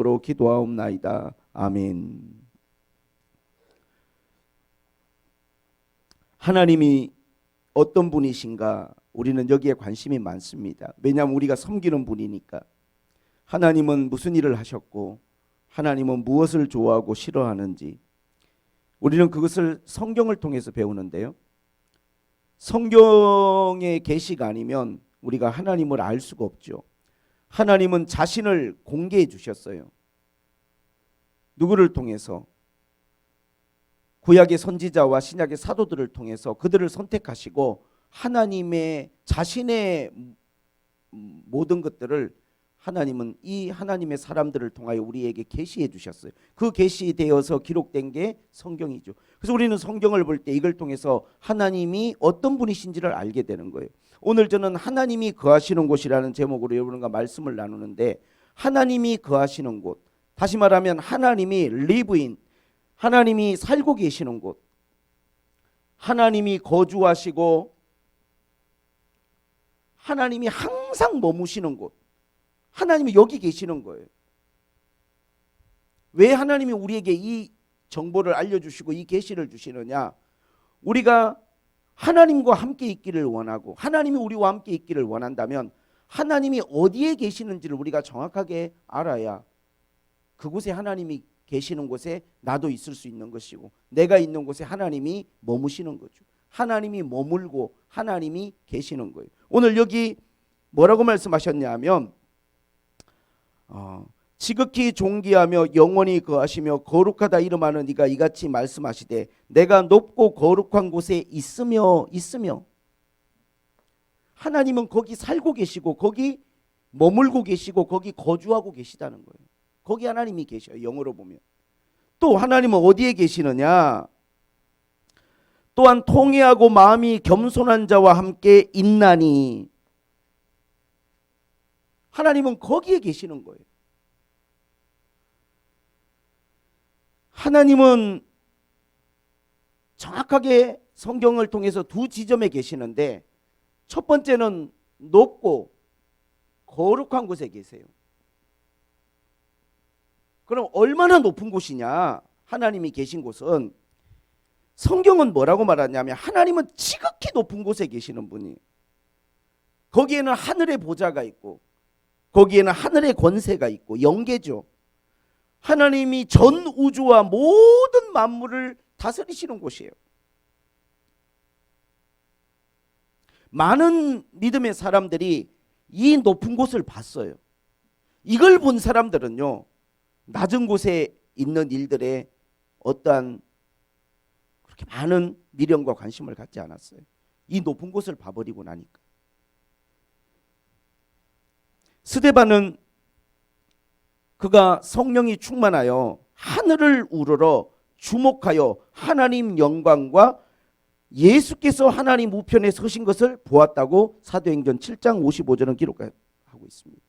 으로 기도하옵나이다. 아멘. 하나님이 어떤 분이신가? 우리는 여기에 관심이 많습니다. 왜냐하면 우리가 섬기는 분이니까. 하나님은 무슨 일을 하셨고 하나님은 무엇을 좋아하고 싫어하는지 우리는 그것을 성경을 통해서 배우는데요. 성경의 계시가 아니면 우리가 하나님을 알 수가 없죠. 하나님은 자신을 공개해 주셨어요. 누구를 통해서? 구약의 선지자와 신약의 사도들을 통해서 그들을 선택하시고 하나님의 자신의 모든 것들을 하나님은 이 하나님의 사람들을 통하여 우리에게 계시해 주셨어요. 그 계시되어서 기록된 게 성경이죠. 그래서 우리는 성경을 볼 때 이걸 통해서 하나님이 어떤 분이신지를 알게 되는 거예요. 오늘 저는 하나님이 거하시는 곳이라는 제목으로 여러분과 말씀을 나누는데, 하나님이 거하시는 곳, 다시 말하면 하나님이 리브인, 하나님이 살고 계시는 곳, 하나님이 거주하시고 하나님이 항상 머무시는 곳, 하나님이 여기 계시는 거예요. 왜 하나님이 우리에게 이 정보를 알려주시고 이 계시를 주시느냐? 우리가 하나님과 함께 있기를 원하고 하나님이 우리와 함께 있기를 원한다면 하나님이 어디에 계시는지를 우리가 정확하게 알아야 그곳에 하나님이 계시는 곳에 나도 있을 수 있는 것이고 내가 있는 곳에 하나님이 머무시는 거죠. 하나님이 머물고 하나님이 계시는 거예요. 오늘 여기 뭐라고 말씀하셨냐면 지극히 존귀하며 영원히 거하시며 거룩하다 이름하는 네가 이같이 말씀하시되 내가 높고 거룩한 곳에 있으며 하나님은 거기 살고 계시고 거기 머물고 계시고 거기 거주하고 계시다는 거예요. 거기 하나님이 계셔요. 영어로 보면. 또 하나님은 어디에 계시느냐? 또한 통회하고 마음이 겸손한 자와 함께 있나니, 하나님은 거기에 계시는 거예요. 하나님은 정확하게 성경을 통해서 두 지점에 계시는데, 첫 번째는 높고 거룩한 곳에 계세요. 그럼 얼마나 높은 곳이냐? 하나님이 계신 곳은, 성경은 뭐라고 말하냐면 하나님은 지극히 높은 곳에 계시는 분이에요. 거기에는 하늘의 보좌가 있고 거기에는 하늘의 권세가 있고 영계죠. 하나님이 전 우주와 모든 만물을 다스리시는 곳이에요. 많은 믿음의 사람들이 이 높은 곳을 봤어요. 이걸 본 사람들은요, 낮은 곳에 있는 일들에 어떠한 그렇게 많은 미련과 관심을 갖지 않았어요. 이 높은 곳을 봐버리고 나니까. 스데반은 그가 성령이 충만하여 하늘을 우러러 주목하여 하나님 영광과 예수께서 하나님 우편에 서신 것을 보았다고 사도행전 7장 55절은 기록하고 있습니다.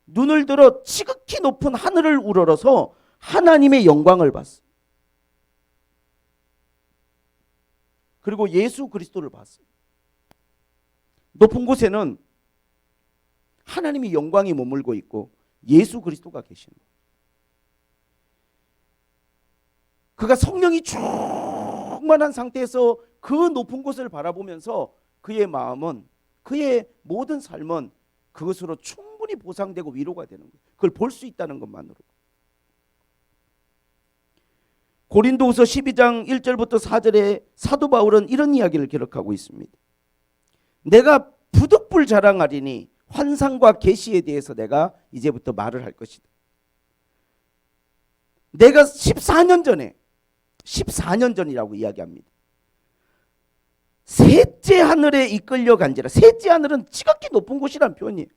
눈을 들어 지극히 높은 하늘을 우러러서 하나님의 영광을 봤어요. 그리고 예수 그리스도를 봤어요. 높은 곳에는 하나님의 영광이 머물고 있고 예수 그리스도가 계시는 거예요. 그가 성령이 충만한 상태에서 그 높은 곳을 바라보면서 그의 마음은, 그의 모든 삶은 그것으로 충분히 보상되고 위로가 되는 거예요. 그걸 볼 수 있다는 것만으로. 고린도후서 12장 1절부터 4절에 사도 바울은 이런 이야기를 기록하고 있습니다. 내가 부득불 자랑하리니 환상과 계시에 대해서 내가 이제부터 말을 할 것이다. 내가 14년 전이라고 이야기합니다. 셋째 하늘에 이끌려 간지라. 셋째 하늘은 지극히 높은 곳이란 표현이에요.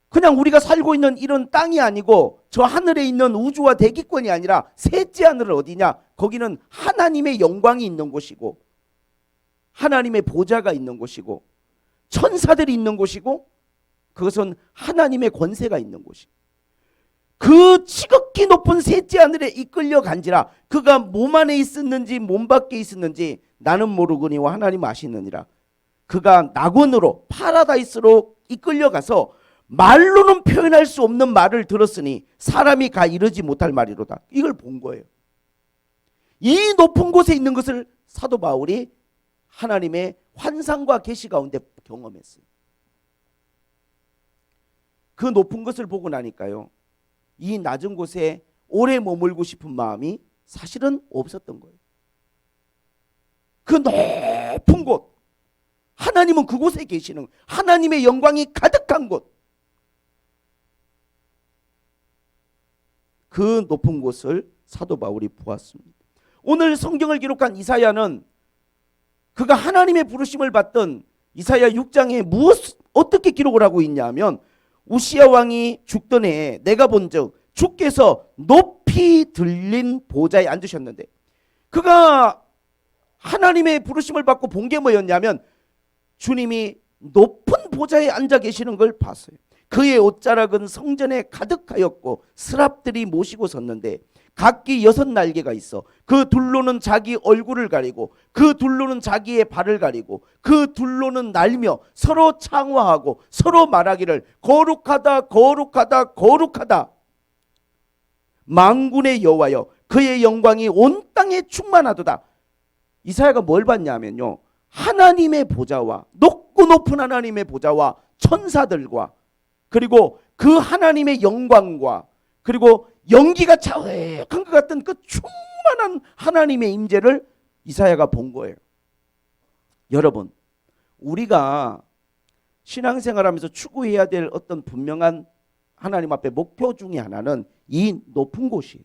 그냥 우리가 살고 있는 이런 땅이 아니고 저 하늘에 있는 우주와 대기권이 아니라 셋째 하늘은 어디냐? 거기는 하나님의 영광이 있는 곳이고 하나님의 보좌가 있는 곳이고 천사들이 있는 곳이고 그것은 하나님의 권세가 있는 곳이고, 그 지극히 높은 셋째 하늘에 이끌려 간지라. 그가 몸 안에 있었는지 몸 밖에 있었는지 나는 모르거니와 하나님 아시느니라. 그가 낙원으로 파라다이스로 이끌려 가서 말로는 표현할 수 없는 말을 들었으니 사람이 가 이르지 못할 말이로다. 이걸 본 거예요. 이 높은 곳에 있는 것을 사도 바울이 하나님의 환상과 계시 가운데 경험했어요. 그 높은 것을 보고 나니까요, 이 낮은 곳에 오래 머물고 싶은 마음이 사실은 없었던 거예요. 그 높은 곳, 하나님은 그곳에 계시는, 하나님의 영광이 가득한 곳, 그 높은 곳을 사도 바울이 보았습니다. 오늘 성경을 기록한 이사야는 그가 하나님의 부르심을 받던 이사야 6장에 어떻게 기록을 하고 있냐면, 우시야 왕이 죽던 해에 내가 본즉 주께서 높이 들린 보좌에 앉으셨는데, 그가 하나님의 부르심을 받고 본 게 뭐였냐면 주님이 높은 보좌에 앉아 계시는 걸 봤어요. 그의 옷자락은 성전에 가득하였고 스랍들이 모시고 섰는데 각기 6날개가 있어 그 둘로는 자기 얼굴을 가리고 그 둘로는 자기의 발을 가리고 그 둘로는 날며 서로 창화하고 서로 말하기를 거룩하다 거룩하다 거룩하다 만군의 여호와여 그의 영광이 온 땅에 충만하도다. 이사야가 뭘 봤냐면요, 하나님의 보좌와 높고 높은 하나님의 보좌와 천사들과 그리고 그 하나님의 영광과 그리고 연기가 자욱한 것 같은 그 충만한 하나님의 임재를 이사야가 본 거예요. 여러분, 우리가 신앙생활하면서 추구해야 될 어떤 분명한 하나님 앞에 목표 중에 하나는 이 높은 곳이,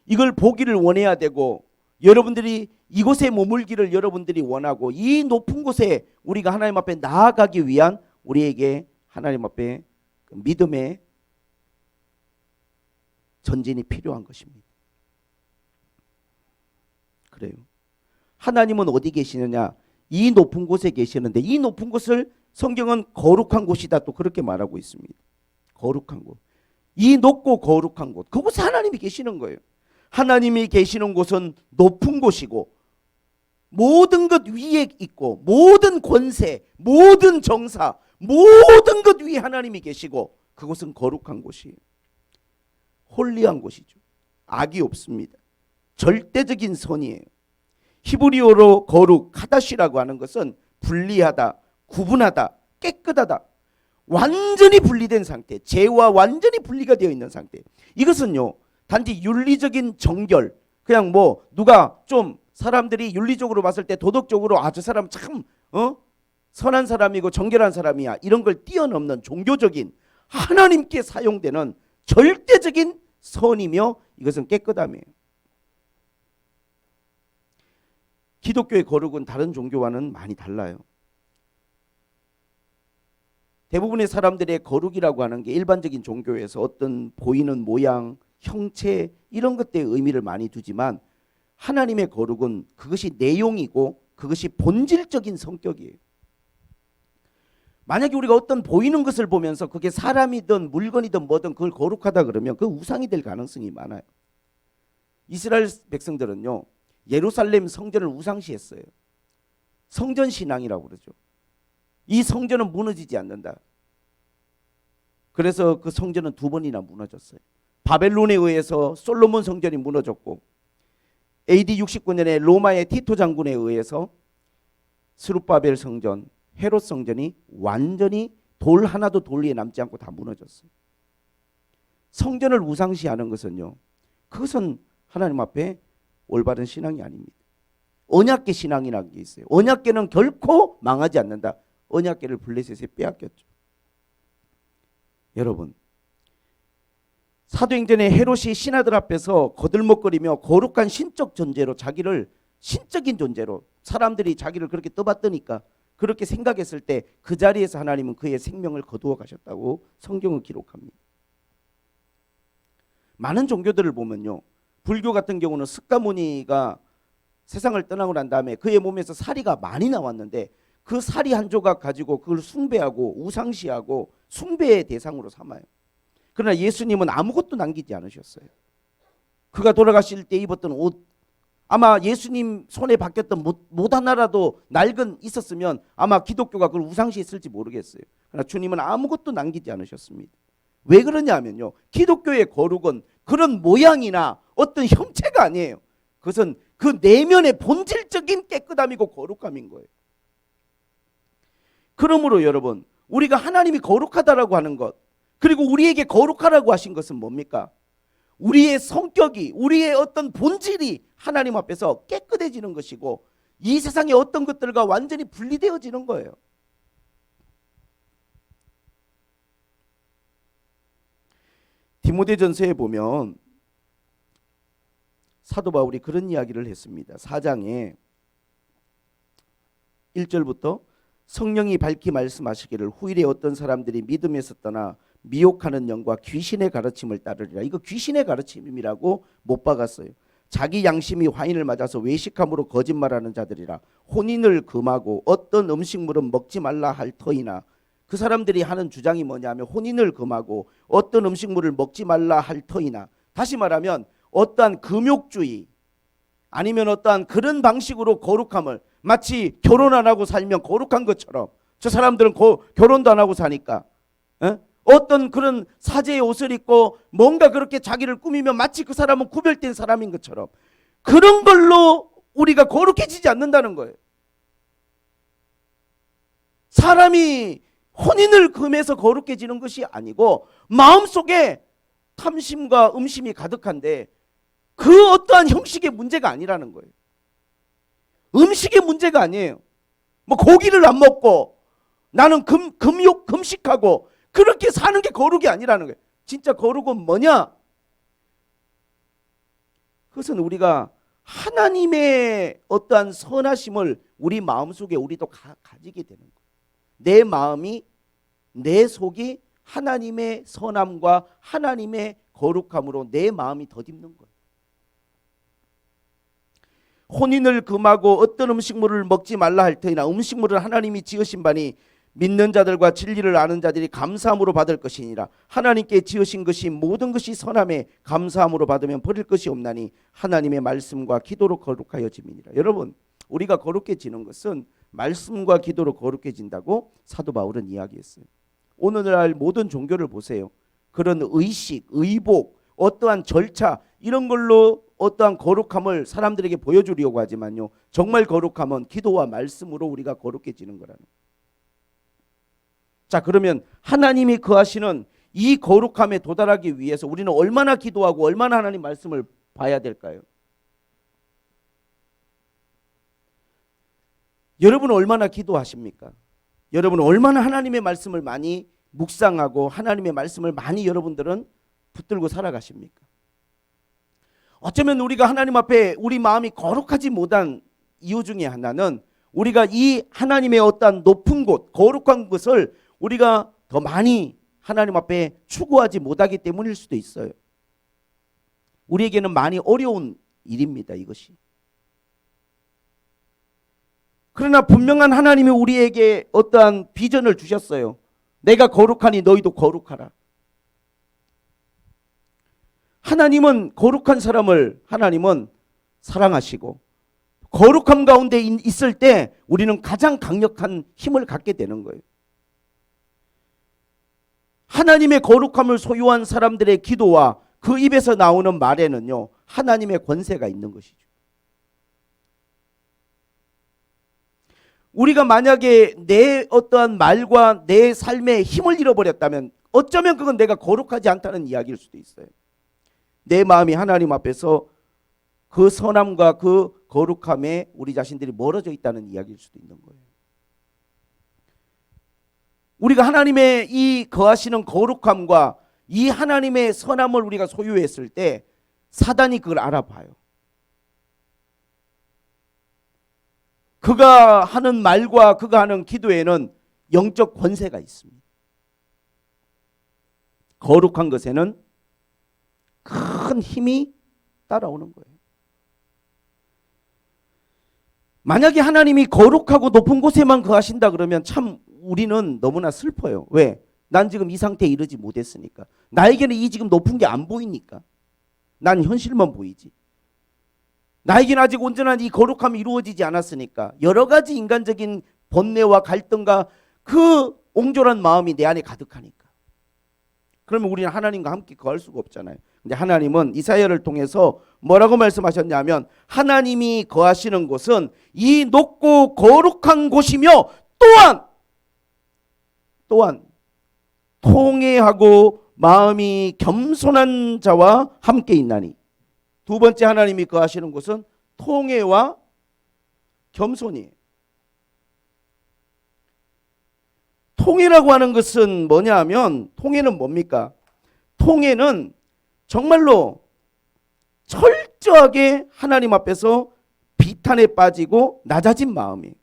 이걸 보기를 원해야 되고 여러분들이 이곳에 머물기를 여러분들이 원하고 이 높은 곳에 우리가 하나님 앞에 나아가기 위한 우리에게 하나님 앞에 믿음의 전진이 필요한 것입니다. 그래요. 하나님은 어디 계시느냐? 이 높은 곳에 계시는데 이 높은 곳을 성경은 거룩한 곳이다 또 그렇게 말하고 있습니다. 거룩한 곳. 이 높고 거룩한 곳. 그곳에 하나님이 계시는 거예요. 하나님이 계시는 곳은 높은 곳이고 모든 것 위에 있고 모든 권세, 모든 정사, 모든 것 위에 하나님이 계시고 그곳은 거룩한 곳이에요. 홀리한 곳이죠. 악이 없습니다. 절대적인 선이에요. 히브리어로 거룩, 카다시라고 하는 것은 분리하다, 구분하다, 깨끗하다. 완전히 분리된 상태, 죄와 완전히 분리가 되어 있는 상태. 이것은요, 단지 윤리적인 정결, 그냥 뭐 누가 좀 사람들이 윤리적으로 봤을 때 도덕적으로 저 사람 참 선한 사람이고 정결한 사람이야, 이런 걸 뛰어넘는 종교적인 하나님께 사용되는 절대적인 선이며 이것은 깨끗함이에요. 기독교의 거룩은 다른 종교와는 많이 달라요. 대부분의 사람들의 거룩이라고 하는 게 일반적인 종교에서 어떤 보이는 모양, 형체 이런 것들에 의미를 많이 두지만 하나님의 거룩은 그것이 내용이고 그것이 본질적인 성격이에요. 만약에 우리가 어떤 보이는 것을 보면서 그게 사람이든 물건이든 뭐든 그걸 거룩하다 그러면 그 우상이 될 가능성이 많아요. 이스라엘 백성들은요, 예루살렘 성전을 우상시했어요. 성전 신앙이라고 그러죠. 이 성전은 무너지지 않는다. 그래서 그 성전은 2번이나 무너졌어요. 바벨론에 의해서 솔로몬 성전이 무너졌고 AD 69년에 로마의 티토 장군에 의해서 스룹바벨 성전, 헤롯 성전이 완전히 돌 하나도 돌 위에 남지 않고 다 무너졌어요. 성전을 우상시하는 것은요, 그것은 하나님 앞에 올바른 신앙이 아닙니다. 언약궤 신앙이라는 게 있어요. 언약궤는 결코 망하지 않는다. 언약궤를 블레셋에 빼앗겼죠. 여러분, 사도행전에 헤롯이 신하들 앞에서 거들먹거리며 거룩한 신적 존재로 자기를, 신적인 존재로 사람들이 자기를 그렇게 떠받드니까 그렇게 생각했을 때 그 자리에서 하나님은 그의 생명을 거두어 가셨다고 성경은 기록합니다. 많은 종교들을 보면요, 불교 같은 경우는 스가모니가 세상을 떠나고 난 다음에 그의 몸에서 사리가 많이 나왔는데 그 사리 한 조각 가지고 그걸 숭배하고 우상시하고 숭배의 대상으로 삼아요. 그러나 예수님은 아무것도 남기지 않으셨어요. 그가 돌아가실 때 입었던 옷 아마 예수님 손에 박혔던 못 하나라도 낡은 있었으면 아마 기독교가 그걸 우상시했을지 모르겠어요. 그러나 주님은 아무것도 남기지 않으셨습니다. 왜 그러냐면요, 기독교의 거룩은 그런 모양이나 어떤 형체가 아니에요. 그것은 그 내면의 본질적인 깨끗함이고 거룩함인 거예요. 그러므로 여러분, 우리가 하나님이 거룩하다라고 하는 것, 그리고 우리에게 거룩하라고 하신 것은 뭡니까? 우리의 성격이, 우리의 어떤 본질이 하나님 앞에서 깨끗해지는 것이고 이 세상의 어떤 것들과 완전히 분리되어지는 거예요. 디모데전서에 보면 사도 바울이 그런 이야기를 했습니다. 4장에 1절부터 성령이 밝히 말씀하시기를 후일에 어떤 사람들이 믿음에서 떠나 미혹하는 영과 귀신의 가르침을 따르리라. 이거 귀신의 가르침이라고 못 박았어요. 자기 양심이 화인을 맞아서 외식함으로 거짓말하는 자들이라. 혼인을 금하고 어떤 음식물은 먹지 말라 할 터이나, 그 사람들이 하는 주장이 뭐냐면 혼인을 금하고 어떤 음식물을 먹지 말라 할 터이나, 다시 말하면 어떠한 금욕주의 아니면 어떠한 그런 방식으로 거룩함을, 마치 결혼 안 하고 살면 거룩한 것처럼, 저 사람들은 결혼도 안 하고 사니까 어떤 그런 사제의 옷을 입고 뭔가 그렇게 자기를 꾸미면 마치 그 사람은 구별된 사람인 것처럼, 그런 걸로 우리가 거룩해지지 않는다는 거예요. 사람이 혼인을 금해서 거룩해지는 것이 아니고 마음속에 탐심과 음심이 가득한데 그 어떠한 형식의 문제가 아니라는 거예요. 음식의 문제가 아니에요. 뭐 고기를 안 먹고 나는 금식하고 그렇게 사는 게 거룩이 아니라는 거예요. 진짜 거룩은 뭐냐? 그것은 우리가 하나님의 어떠한 선하심을 우리 마음속에 우리도 가지게 되는 거예요. 내 마음이, 내 속이 하나님의 선함과 하나님의 거룩함으로 내 마음이 덧입는 거예요. 혼인을 금하고 어떤 음식물을 먹지 말라 할 터이나 음식물을 하나님이 지으신 바니 믿는 자들과 진리를 아는 자들이 감사함으로 받을 것이니라. 하나님께 지으신 것이 모든 것이 선함에 감사함으로 받으면 버릴 것이 없나니 하나님의 말씀과 기도로 거룩하여짐이니라. 여러분, 우리가 거룩해지는 것은 말씀과 기도로 거룩해진다고 사도 바울은 이야기했어요. 오늘날 모든 종교를 보세요. 그런 의식, 의복, 어떠한 절차 이런 걸로 어떠한 거룩함을 사람들에게 보여주려고 하지만요, 정말 거룩함은 기도와 말씀으로 우리가 거룩해지는 거라는 거예요. 자, 그러면 하나님이 거하시는 이 거룩함에 도달하기 위해서 우리는 얼마나 기도하고 얼마나 하나님 말씀을 봐야 될까요? 여러분은 얼마나 기도하십니까? 여러분은 얼마나 하나님의 말씀을 많이 묵상하고 하나님의 말씀을 많이 여러분들은 붙들고 살아가십니까? 어쩌면 우리가 하나님 앞에 우리 마음이 거룩하지 못한 이유 중에 하나는 우리가 이 하나님의 어떠한 높은 곳, 거룩한 것을 우리가 더 많이 하나님 앞에 추구하지 못하기 때문일 수도 있어요. 우리에게는 많이 어려운 일입니다, 이것이. 그러나 분명한 하나님이 우리에게 어떠한 비전을 주셨어요. 내가 거룩하니 너희도 거룩하라. 하나님은 거룩한 사람을 하나님은 사랑하시고 거룩함 가운데 있을 때 우리는 가장 강력한 힘을 갖게 되는 거예요. 하나님의 거룩함을 소유한 사람들의 기도와 그 입에서 나오는 말에는요, 하나님의 권세가 있는 것이죠. 우리가 만약에 내 어떠한 말과 내 삶의 힘을 잃어버렸다면 어쩌면 그건 내가 거룩하지 않다는 이야기일 수도 있어요. 내 마음이 하나님 앞에서 그 선함과 그 거룩함에 우리 자신들이 멀어져 있다는 이야기일 수도 있는 거예요. 우리가 하나님의 이 거하시는 거룩함과 이 하나님의 선함을 우리가 소유했을 때 사단이 그걸 알아봐요. 그가 하는 말과 그가 하는 기도에는 영적 권세가 있습니다. 거룩한 것에는 큰 힘이 따라오는 거예요. 만약에 하나님이 거룩하고 높은 곳에만 거하신다 그러면 참 우리는 너무나 슬퍼요. 왜? 난 지금 이 상태에 이르지 못했으니까. 나에게는 이 지금 높은 게 안 보이니까. 난 현실만 보이지. 나에겐 아직 온전한 이 거룩함이 이루어지지 않았으니까 여러 가지 인간적인 번뇌와 갈등과 그 옹졸한 마음이 내 안에 가득하니까. 그러면 우리는 하나님과 함께 거할 수가 없잖아요. 근데 하나님은 이사야를 통해서 뭐라고 말씀하셨냐면 하나님이 거하시는 곳은 이 높고 거룩한 곳이며 또한 통회하고 마음이 겸손한 자와 함께 있나니. 두 번째 하나님이 거하시는 곳은 통회와 겸손이에요. 통회라고 하는 것은 뭐냐 하면 통회는 뭡니까? 통회는 정말로 철저하게 하나님 앞에서 비탄에 빠지고 낮아진 마음이에요.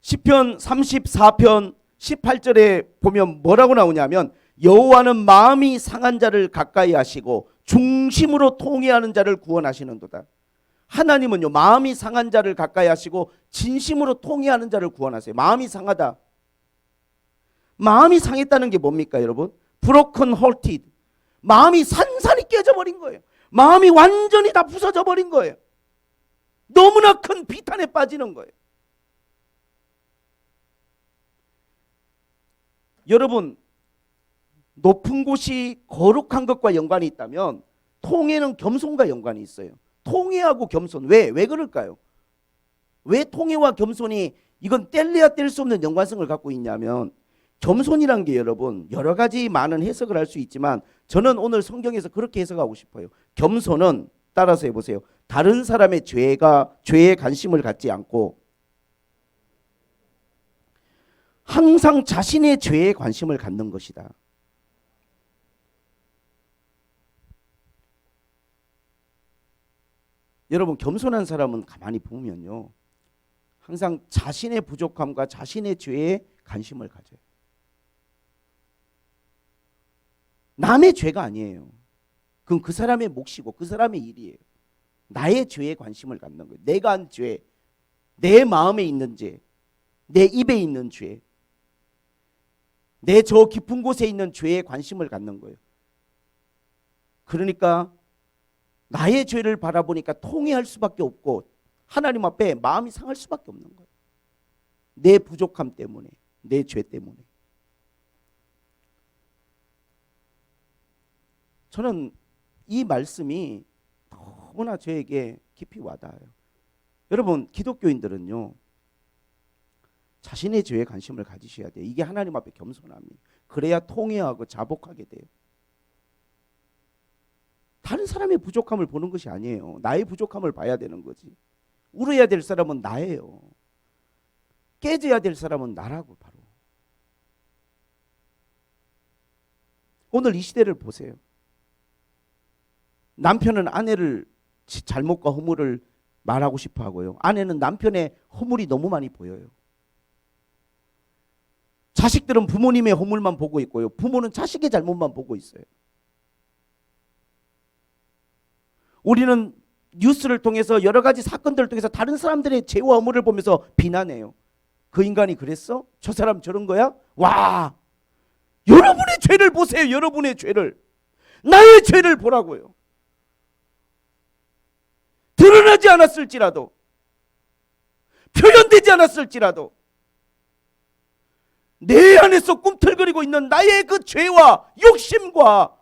시편 34편 18절에 보면 뭐라고 나오냐면 여호와는 마음이 상한 자를 가까이 하시고 중심으로 통회하는 자를 구원하시는도다. 하나님은요 마음이 상한 자를 가까이 하시고 진심으로 통회하는 자를 구원하세요. 마음이 상하다. 마음이 상했다는 게 뭡니까 여러분? broken hearted. 마음이 산산이 깨져버린 거예요. 마음이 완전히 다 부서져 버린 거예요. 너무나 큰 비탄에 빠지는 거예요. 여러분, 높은 곳이 거룩한 것과 연관이 있다면 통회는 겸손과 연관이 있어요. 통회하고 겸손, 왜 그럴까요? 왜 통회와 겸손이 이건 뗄래야 뗄 수 없는 연관성을 갖고 있냐면 겸손이란 게 여러분 여러 가지 많은 해석을 할 수 있지만 저는 오늘 성경에서 그렇게 해석하고 싶어요. 겸손은 따라서 해보세요. 다른 사람의 죄에 관심을 갖지 않고 항상 자신의 죄에 관심을 갖는 것이다. 여러분 겸손한 사람은 가만히 보면요 항상 자신의 부족함과 자신의 죄에 관심을 가져요. 남의 죄가 아니에요. 그건 그 사람의 몫이고 그 사람의 일이에요. 나의 죄에 관심을 갖는 거예요. 내가 한 죄, 내 마음에 있는 죄, 내 입에 있는 죄, 내 저 깊은 곳에 있는 죄에 관심을 갖는 거예요. 그러니까 나의 죄를 바라보니까 통회할 수밖에 없고 하나님 앞에 마음이 상할 수밖에 없는 거예요. 내 부족함 때문에, 내 죄 때문에. 저는 이 말씀이 너무나 저에게 깊이 와닿아요. 여러분 기독교인들은요 자신의 죄에 관심을 가지셔야 돼요. 이게 하나님 앞에 겸손함이에요. 그래야 통회하고 자복하게 돼요. 다른 사람의 부족함을 보는 것이 아니에요. 나의 부족함을 봐야 되는 거지. 울어야 될 사람은 나예요. 깨져야 될 사람은 나라고. 바로 오늘 이 시대를 보세요. 남편은 아내를 잘못과 허물을 말하고 싶어 하고요. 아내는 남편의 허물이 너무 많이 보여요. 자식들은 부모님의 허물만 보고 있고요. 부모는 자식의 잘못만 보고 있어요. 우리는 뉴스를 통해서 여러 가지 사건들을 통해서 다른 사람들의 죄와 허물을 보면서 비난해요. 그 인간이 그랬어? 저 사람 저런 거야? 와! 여러분의 죄를 보세요. 여러분의 죄를. 나의 죄를 보라고요. 드러나지 않았을지라도 표현되지 않았을지라도 내 안에서 꿈틀거리고 있는 나의 그 죄와 욕심과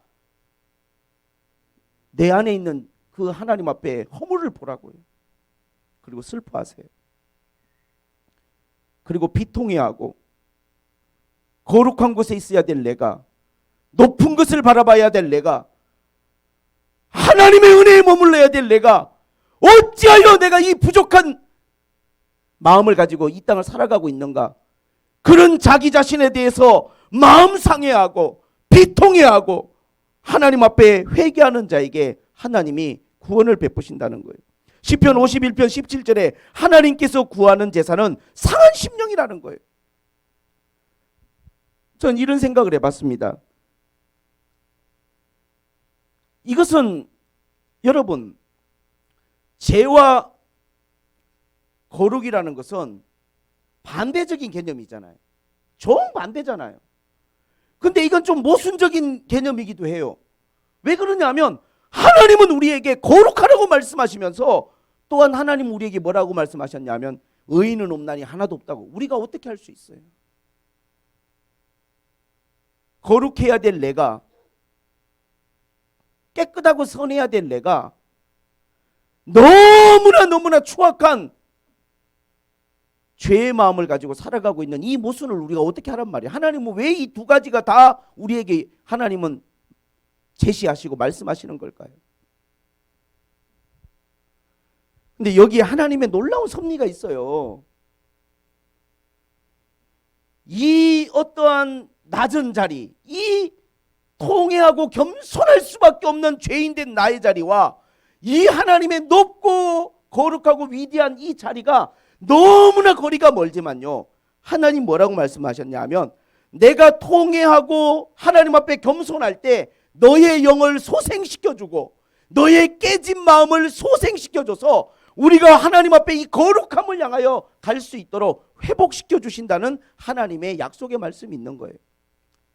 내 안에 있는 그 하나님 앞에 허물을 보라고요. 그리고 슬퍼하세요. 그리고 비통해하고 거룩한 곳에 있어야 될 내가, 높은 것을 바라봐야 될 내가, 하나님의 은혜에 머물러야 될 내가 어찌하여 내가 이 부족한 마음을 가지고 이 땅을 살아가고 있는가. 그런 자기 자신에 대해서 마음 상해하고 비통해하고 하나님 앞에 회개하는 자에게 하나님이 구원을 베푸신다는 거예요. 시편 51편 17절에 하나님께서 구하는 제사는 상한 심령이라는 거예요. 전 이런 생각을 해봤습니다. 이것은 여러분 죄와 거룩이라는 것은 반대적인 개념이잖아요. 정반대잖아요. 근데 이건 좀 모순적인 개념이기도 해요. 왜 그러냐면 하나님은 우리에게 거룩하라고 말씀하시면서 또한 하나님 우리에게 뭐라고 말씀하셨냐면 의인은 없나니 하나도 없다고. 우리가 어떻게 할 수 있어요? 거룩해야 될 내가, 깨끗하고 선해야 될 내가 너무나 추악한 죄의 마음을 가지고 살아가고 있는 이 모순을 우리가 어떻게 하란 말이에요? 하나님은 왜 이 두 가지가 다 우리에게 하나님은 제시하시고 말씀하시는 걸까요? 근데 여기에 하나님의 놀라운 섭리가 있어요. 이 어떠한 낮은 자리, 이 통회하고 겸손할 수밖에 없는 죄인된 나의 자리와 이 하나님의 높고 거룩하고 위대한 이 자리가 너무나 거리가 멀지만요, 하나님 뭐라고 말씀하셨냐면 내가 통회하고 하나님 앞에 겸손할 때 너의 영을 소생시켜주고 너의 깨진 마음을 소생시켜줘서 우리가 하나님 앞에 이 거룩함을 향하여 갈 수 있도록 회복시켜 주신다는 하나님의 약속의 말씀이 있는 거예요.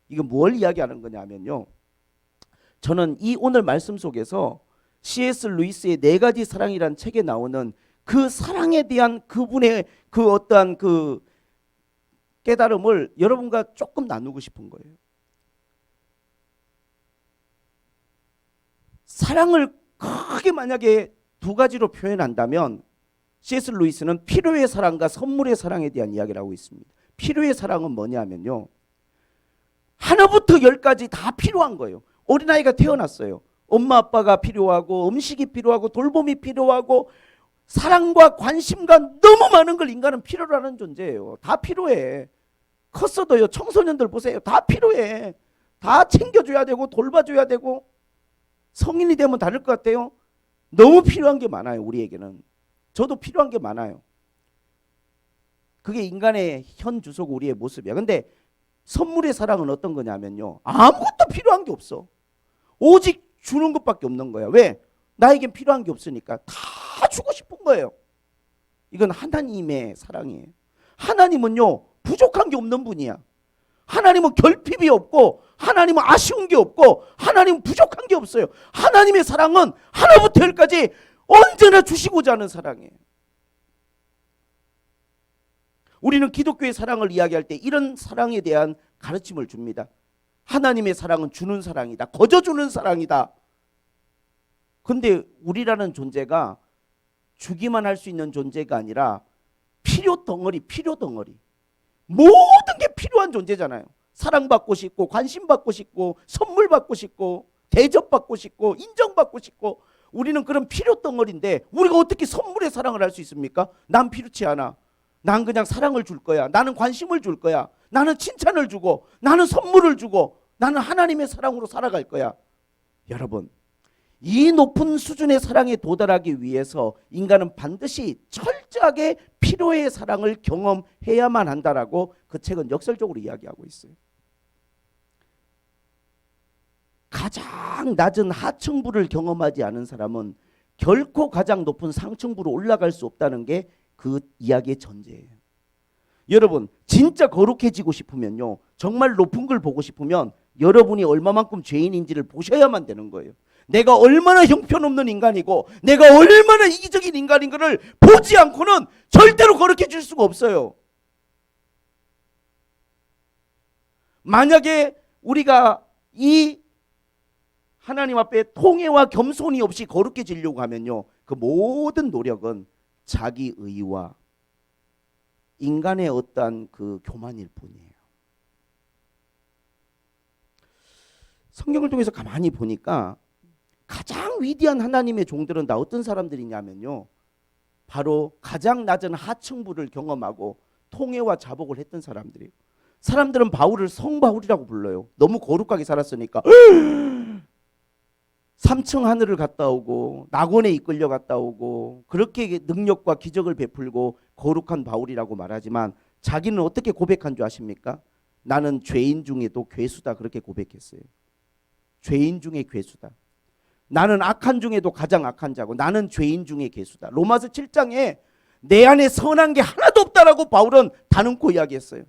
이거 뭘 이야기하는 거냐면요, 저는 이 오늘 말씀 속에서 C.S. 루이스의 네 가지 사랑이란 책에 나오는 그 사랑에 대한 그분의 그 어떠한 그 깨달음을 여러분과 조금 나누고 싶은 거예요. 사랑을 크게 만약에 두 가지로 표현한다면 C.S. 루이스는 필요의 사랑과 선물의 사랑에 대한 이야기를 하고 있습니다. 필요의 사랑은 뭐냐면요, 하나부터 열까지 다 필요한 거예요. 어린아이가 태어났어요. 엄마 아빠가 필요하고 음식이 필요하고 돌봄이 필요하고 사랑과 관심과 너무 많은 걸 인간은 필요로 하는 존재예요. 다 필요해. 컸어도요, 청소년들 보세요. 다 필요해. 다 챙겨줘야 되고 돌봐줘야 되고. 성인이 되면 다를 것 같아요. 너무 필요한 게 많아요. 우리에게는. 저도 필요한 게 많아요. 그게 인간의 현 주소고 우리의 모습이야. 근데 선물의 사랑은 어떤 거냐면요, 아무것도 필요한 게 없어. 오직 주는 것밖에 없는 거야. 왜? 나에겐 필요한 게 없으니까 다 주고 싶은 거예요. 이건 하나님의 사랑이에요. 하나님은요, 부족한 게 없는 분이야. 하나님은 결핍이 없고 하나님은 아쉬운 게 없고 하나님은 부족한 게 없어요. 하나님의 사랑은 하나부터 열까지 언제나 주시고자 하는 사랑이에요. 우리는 기독교의 사랑을 이야기할 때 이런 사랑에 대한 가르침을 줍니다. 하나님의 사랑은 주는 사랑이다. 거저주는 사랑이다. 근데 우리라는 존재가 주기만 할 수 있는 존재가 아니라 필요 덩어리. 모든 게 필요한 존재잖아요. 사랑받고 싶고 관심받고 싶고 선물 받고 싶고 대접받고 싶고 인정받고 싶고, 우리는 그런 필요 덩어리인데 우리가 어떻게 선물의 사랑을 할 수 있습니까? 난 필요치 않아. 난 그냥 사랑을 줄 거야. 나는 관심을 줄 거야. 나는 칭찬을 주고 나는 선물을 주고 나는 하나님의 사랑으로 살아갈 거야. 여러분, 이 높은 수준의 사랑에 도달하기 위해서 인간은 반드시 철저하게 필요의 사랑을 경험해야만 한다라고 그 책은 역설적으로 이야기하고 있어요. 가장 낮은 하층부를 경험하지 않은 사람은 결코 가장 높은 상층부로 올라갈 수 없다는 게 그 이야기의 전제예요. 여러분, 진짜 거룩해지고 싶으면요, 정말 높은 걸 보고 싶으면 여러분이 얼마만큼 죄인인지를 보셔야만 되는 거예요. 내가 얼마나 형편없는 인간이고 내가 얼마나 이기적인 인간인 것을 보지 않고는 절대로 거룩해질 수가 없어요. 만약에 우리가 이 하나님 앞에 통회와 겸손이 없이 거룩해지려고 하면요, 그 모든 노력은 자기 의와 인간의 어떠한 그 교만일 뿐이에요. 성경을 통해서 가만히 보니까 가장 위대한 하나님의 종들은 다 어떤 사람들이냐면요, 바로 가장 낮은 하층부를 경험하고 통회와 자복을 했던 사람들이에요. 사람들은 바울을 성바울이라고 불러요. 너무 거룩하게 살았으니까 3층 하늘을 갔다 오고 낙원에 이끌려 갔다 오고 그렇게 능력과 기적을 베풀고 거룩한 바울이라고 말하지만 자기는 어떻게 고백한 줄 아십니까? 나는 죄인 중에도 괴수다, 그렇게 고백했어요. 죄인 중에 괴수다. 나는 악한 중에도 가장 악한 자고 나는 죄인 중에 괴수다. 로마서 7장에 내 안에 선한 게 하나도 없다라고 바울은 다놓고 이야기했어요.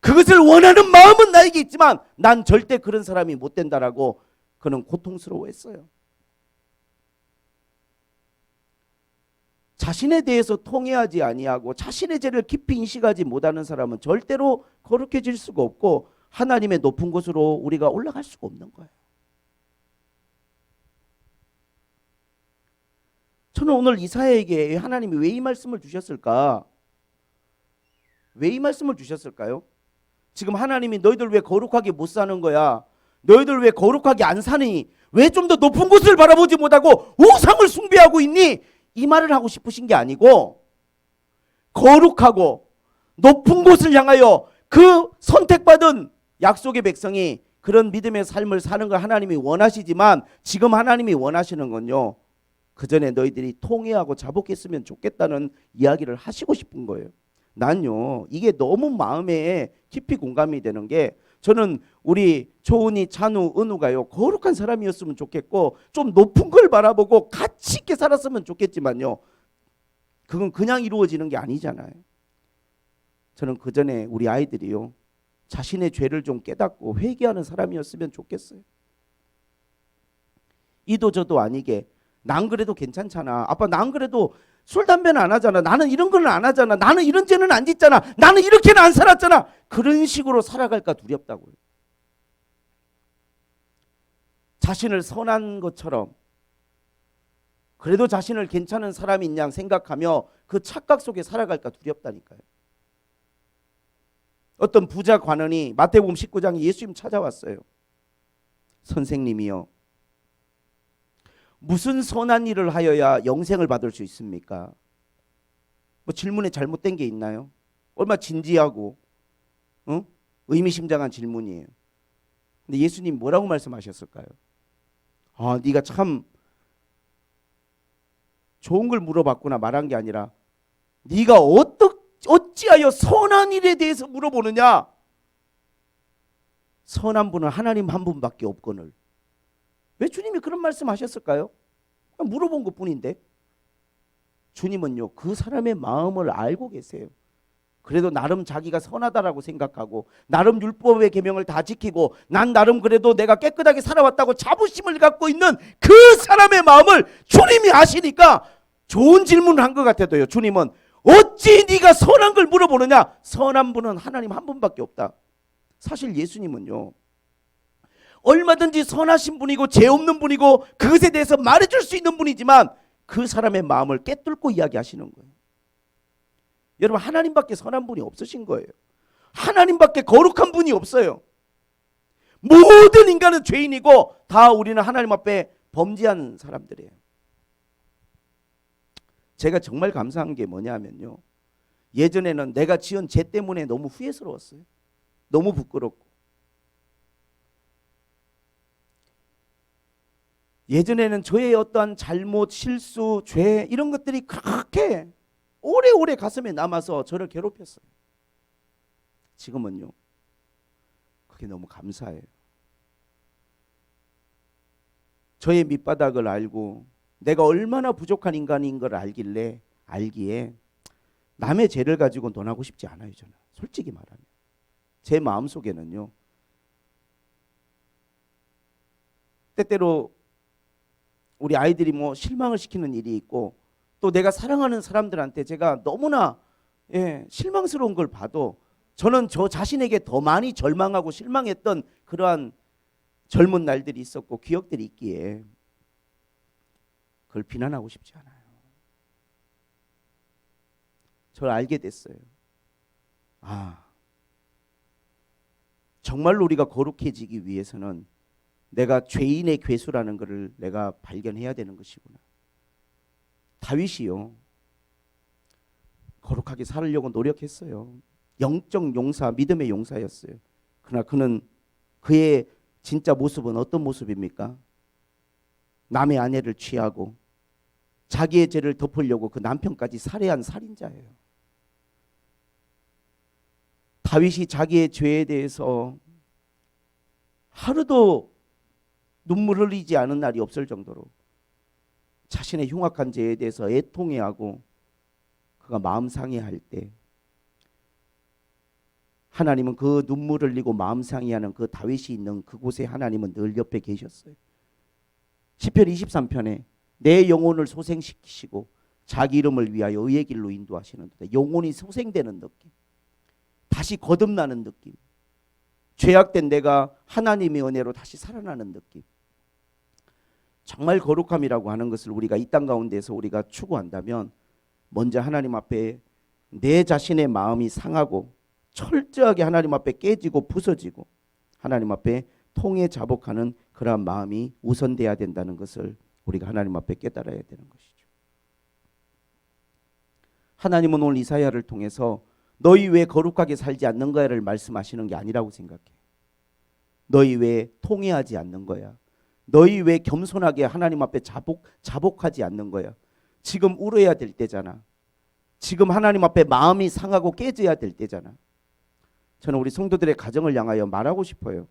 그것을 원하는 마음은 나에게 있지만 난 절대 그런 사람이 못 된다라고 그는 고통스러워했어요. 자신에 대해서 통회하지 아니하고 자신의 죄를 깊이 인식하지 못하는 사람은 절대로 거룩해질 수가 없고 하나님의 높은 곳으로 우리가 올라갈 수가 없는 거예요. 저는 오늘 이사야에게 하나님이 왜 이 말씀을 주셨을까? 왜 이 말씀을 주셨을까요? 지금 하나님이 너희들 왜 거룩하게 못 사는 거야? 너희들 왜 거룩하게 안 사니? 왜 좀 더 높은 곳을 바라보지 못하고 우상을 숭배하고 있니? 이 말을 하고 싶으신 게 아니고 거룩하고 높은 곳을 향하여 그 선택받은 약속의 백성이 그런 믿음의 삶을 사는 걸 하나님이 원하시지만 지금 하나님이 원하시는 건요, 그 전에 너희들이 통회하고 자복했으면 좋겠다는 이야기를 하시고 싶은 거예요. 난요, 이게 너무 마음에 깊이 공감이 되는 게, 저는 우리 조은이, 찬우, 은우가요 거룩한 사람이었으면 좋겠고 좀 높은 걸 바라보고 가치 있게 살았으면 좋겠지만요, 그건 그냥 이루어지는 게 아니잖아요. 저는 그 전에 우리 아이들이요 자신의 죄를 좀 깨닫고 회개하는 사람이었으면 좋겠어요. 이도 저도 아니게 난 그래도 괜찮잖아. 아빠 난 그래도 술 담배는 안 하잖아. 나는 이런 거는 안 하잖아. 나는 이런 죄는 안 짓잖아. 나는 이렇게는 안 살았잖아. 그런 식으로 살아갈까 두렵다고요. 자신을 선한 것처럼 그래도 자신을 괜찮은 사람인 양 생각하며 그 착각 속에 살아갈까 두렵다니까요. 어떤 부자 관원이 마태복음 19장에 예수님 찾아왔어요. 선생님이요, 무슨 선한 일을 하여야 영생을 받을 수 있습니까? 뭐 질문에 잘못된 게 있나요? 얼마나 진지하고 의미심장한 질문이에요. 근데 예수님 뭐라고 말씀하셨을까요? 아, 네가 참 좋은 걸 물어봤구나 말한 게 아니라 네가 어찌하여 선한 일에 대해서 물어보느냐? 선한 분은 하나님 한 분밖에 없거늘. 왜 주님이 그런 말씀하셨을까요? 물어본 것뿐인데. 주님은요 그 사람의 마음을 알고 계세요. 그래도 나름 자기가 선하다라고 생각하고 나름 율법의 계명을 다 지키고 난 나름 그래도 내가 깨끗하게 살아왔다고 자부심을 갖고 있는 그 사람의 마음을 주님이 아시니까 좋은 질문을 한 것 같아도요, 주님은 어찌 네가 선한 걸 물어보느냐? 선한 분은 하나님 한 분밖에 없다. 사실 예수님은요 얼마든지 선하신 분이고 죄 없는 분이고 그것에 대해서 말해줄 수 있는 분이지만 그 사람의 마음을 꿰뚫고 이야기하시는 거예요. 여러분, 하나님밖에 선한 분이 없으신 거예요. 하나님밖에 거룩한 분이 없어요. 모든 인간은 죄인이고 다 우리는 하나님 앞에 범죄한 사람들이에요. 제가 정말 감사한 게 뭐냐면요, 예전에는 내가 지은 죄 때문에 너무 후회스러웠어요. 너무 부끄럽고. 예전에는 저의 어떠한 잘못, 실수, 죄 이런 것들이 그렇게 오래오래 가슴에 남아서 저를 괴롭혔어요. 지금은요 그게 너무 감사해요. 저의 밑바닥을 알고 내가 얼마나 부족한 인간인 걸 알기에 남의 죄를 가지고 논하고 싶지 않아요. 저는 솔직히 말하면 제 마음속에는요 때때로 우리 아이들이 뭐 실망을 시키는 일이 있고 또 내가 사랑하는 사람들한테 제가 너무나 실망스러운 걸 봐도 저는 저 자신에게 더 많이 절망하고 실망했던 그러한 젊은 날들이 있었고 기억들이 있기에 그걸 비난하고 싶지 않아요. 저를 알게 됐어요. 아, 정말로 우리가 거룩해지기 위해서는 내가 죄인의 괴수라는 것을 내가 발견해야 되는 것이구나. 다윗이요 거룩하게 살려고 노력했어요. 영적 용사, 믿음의 용사였어요. 그러나 그는 그의 진짜 모습은 어떤 모습입니까? 남의 아내를 취하고 자기의 죄를 덮으려고 그 남편까지 살해한 살인자예요. 다윗이 자기의 죄에 대해서 하루도 눈물 흘리지 않은 날이 없을 정도로 자신의 흉악한 죄에 대해서 애통해하고 그가 마음 상해할 때 하나님은 그 눈물 흘리고 마음 상해하는 그 다윗이 있는 그곳에 하나님은 늘 옆에 계셨어요. 시편 23편에 내 영혼을 소생시키시고 자기 이름을 위하여 의의 길로 인도하시는 듯 영혼이 소생되는 느낌, 다시 거듭나는 느낌, 죄악된 내가 하나님의 은혜로 다시 살아나는 느낌. 정말 거룩함이라고 하는 것을 우리가 이 땅 가운데서 우리가 추구한다면 먼저 하나님 앞에 내 자신의 마음이 상하고 철저하게 하나님 앞에 깨지고 부서지고 하나님 앞에 통해 자복하는 그러한 마음이 우선돼야 된다는 것을 우리가 하나님 앞에 깨달아야 되는 것이죠. 하나님은 오늘 이사야를 통해서 너희 왜 거룩하게 살지 않는 거야를 말씀하시는 게 아니라고 생각해. 너희 왜 통회하지 않는 거야. 너희 왜 겸손하게 하나님 앞에 자복하지 않는 거야. 지금 울어야 될 때잖아. 지금 하나님 앞에 마음이 상하고 깨져야 될 때잖아. 저는 우리 성도들의 가정을 향하여 말하고 싶어요.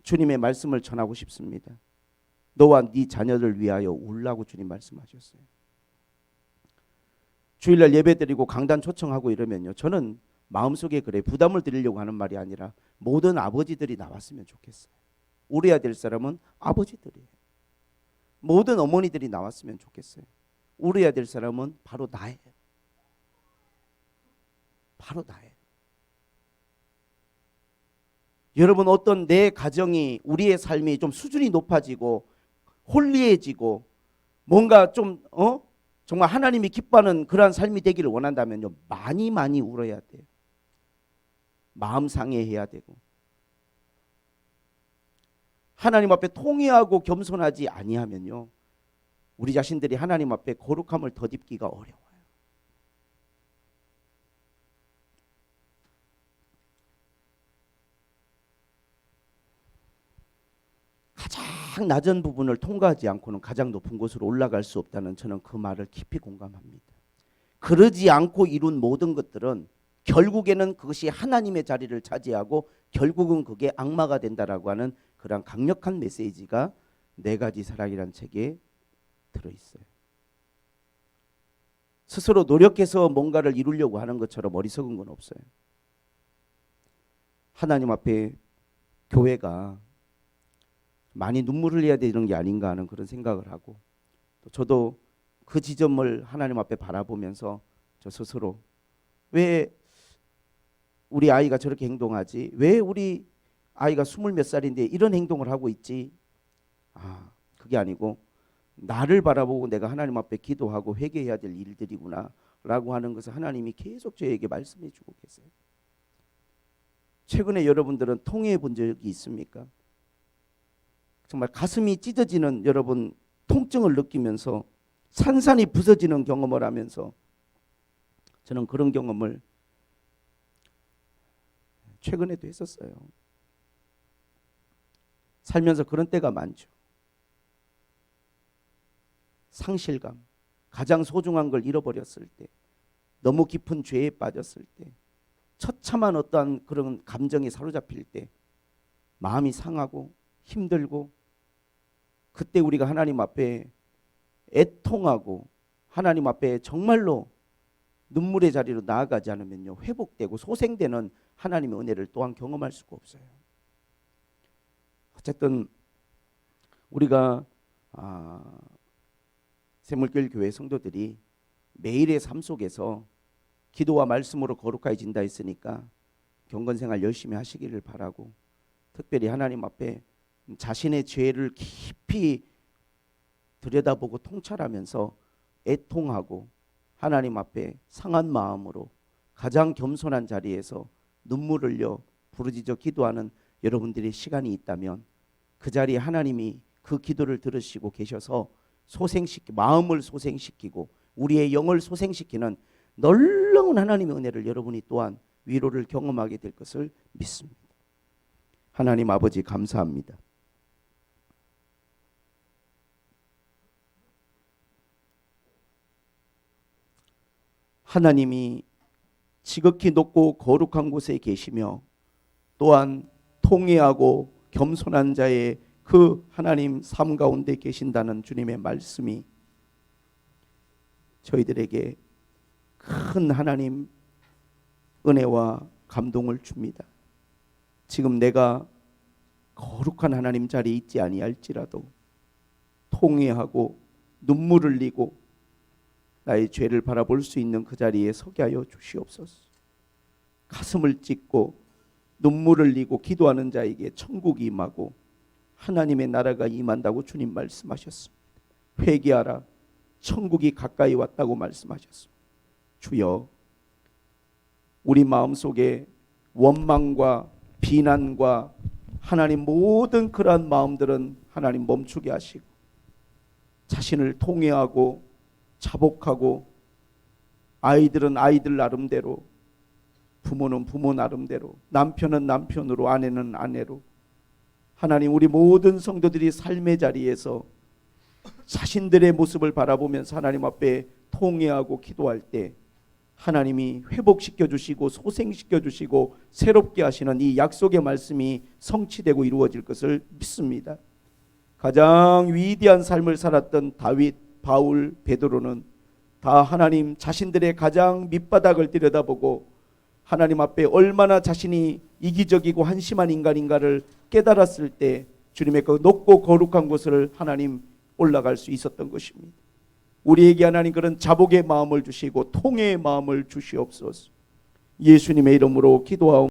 주님의 말씀을 전하고 싶습니다. 너와 네 자녀를 위하여 울라고 주님 말씀하셨어요. 주일날 예배 드리고 강단 초청하고 이러면요, 저는 마음속에 그래 부담을 드리려고 하는 말이 아니라 모든 아버지들이 나왔으면 좋겠어요. 울어야 될 사람은 아버지들이에요. 모든 어머니들이 나왔으면 좋겠어요. 울어야 될 사람은 바로 나예요. 바로 나예요. 여러분, 어떤 내 가정이, 우리의 삶이 좀 수준이 높아지고 홀리해지고 뭔가 좀 정말 하나님이 기뻐하는 그러한 삶이 되기를 원한다면요, 많이 울어야 돼요. 마음 상해해야 되고 하나님 앞에 통회하고 겸손하지 아니하면요, 우리 자신들이 하나님 앞에 거룩함을 덧입기가 어려워요. 가장 낮은 부분을 통과하지 않고는 가장 높은 곳으로 올라갈 수 없다는, 저는 그 말을 깊이 공감합니다. 그러지 않고 이룬 모든 것들은 결국에는 그것이 하나님의 자리를 차지하고 결국은 그게 악마가 된다라고 하는 그런 강력한 메시지가 네 가지 사랑이라는 책에 들어있어요. 스스로 노력해서 뭔가를 이루려고 하는 것처럼 어리석은 건 없어요. 하나님 앞에 교회가 많이 눈물을 흘려야 되는 게 아닌가 하는 그런 생각을 하고, 또 저도 그 지점을 하나님 앞에 바라보면서 저 스스로 왜 우리 아이가 저렇게 행동하지? 왜 우리 아이가 20몇 살인데 이런 행동을 하고 있지? 그게 아니고 나를 바라보고 내가 하나님 앞에 기도하고 회개해야 될 일들이구나 라고 하는 것을 하나님이 계속 저에게 말씀해 주고 계세요. 최근에 여러분들은 통회해 본 적이 있습니까? 정말 가슴이 찢어지는, 여러분 통증을 느끼면서 산산이 부서지는 경험을 하면서, 저는 그런 경험을 최근에도 했었어요. 살면서 그런 때가 많죠. 상실감, 가장 소중한 걸 잃어버렸을 때, 너무 깊은 죄에 빠졌을 때, 처참한 어떠한 그런 감정에 사로잡힐 때 마음이 상하고 힘들고, 그때 우리가 하나님 앞에 애통하고 하나님 앞에 정말로 눈물의 자리로 나아가지 않으면요, 회복되고 소생되는 하나님의 은혜를 또한 경험할 수가 없어요. 어쨌든 우리가 샘물교회 교회 성도들이 매일의 삶 속에서 기도와 말씀으로 거룩해진다 했으니까 경건생활 열심히 하시기를 바라고, 특별히 하나님 앞에 자신의 죄를 깊이 들여다보고 통찰하면서 애통하고 하나님 앞에 상한 마음으로 가장 겸손한 자리에서 눈물을 흘려 부르짖어 기도하는 여러분들의 시간이 있다면, 그 자리에 하나님이 그 기도를 들으시고 계셔서 마음을 소생시키고 우리의 영을 소생시키는 놀라운 하나님의 은혜를 여러분이 또한 위로를 경험하게 될 것을 믿습니다. 하나님 아버지, 감사합니다. 하나님이 지극히 높고 거룩한 곳에 계시며 또한 통회하고 겸손한 자의 그 하나님 삶 가운데 계신다는 주님의 말씀이 저희들에게 큰 하나님 은혜와 감동을 줍니다. 지금 내가 거룩한 하나님 자리에 있지 아니할지라도 통회하고 눈물을 흘리고 나의 죄를 바라볼 수 있는 그 자리에 서게 하여 주시옵소서. 가슴을 찢고 눈물을 흘리고 기도하는 자에게 천국이 임하고 하나님의 나라가 임한다고 주님 말씀하셨습니다. 회개하라, 천국이 가까이 왔다고 말씀하셨습니다. 주여, 우리 마음속에 원망과 비난과 하나님 모든 그러한 마음들은 하나님 멈추게 하시고 자신을 통회하고 자복하고 아이들은 아이들 나름대로, 부모는 부모 나름대로, 남편은 남편으로, 아내는 아내로, 하나님 우리 모든 성도들이 삶의 자리에서 자신들의 모습을 바라보면서 하나님 앞에 통회하고 기도할 때 하나님이 회복시켜 주시고 소생시켜 주시고 새롭게 하시는 이 약속의 말씀이 성취되고 이루어질 것을 믿습니다. 가장 위대한 삶을 살았던 다윗, 바울, 베드로는 다 하나님 자신들의 가장 밑바닥을 들여다보고 하나님 앞에 얼마나 자신이 이기적이고 한심한 인간인가를 깨달았을 때 주님의 그 높고 거룩한 곳을 하나님 올라갈 수 있었던 것입니다. 우리에게 하나님 그런 자복의 마음을 주시고 통회의 마음을 주시옵소서. 예수님의 이름으로 기도하옵나이다.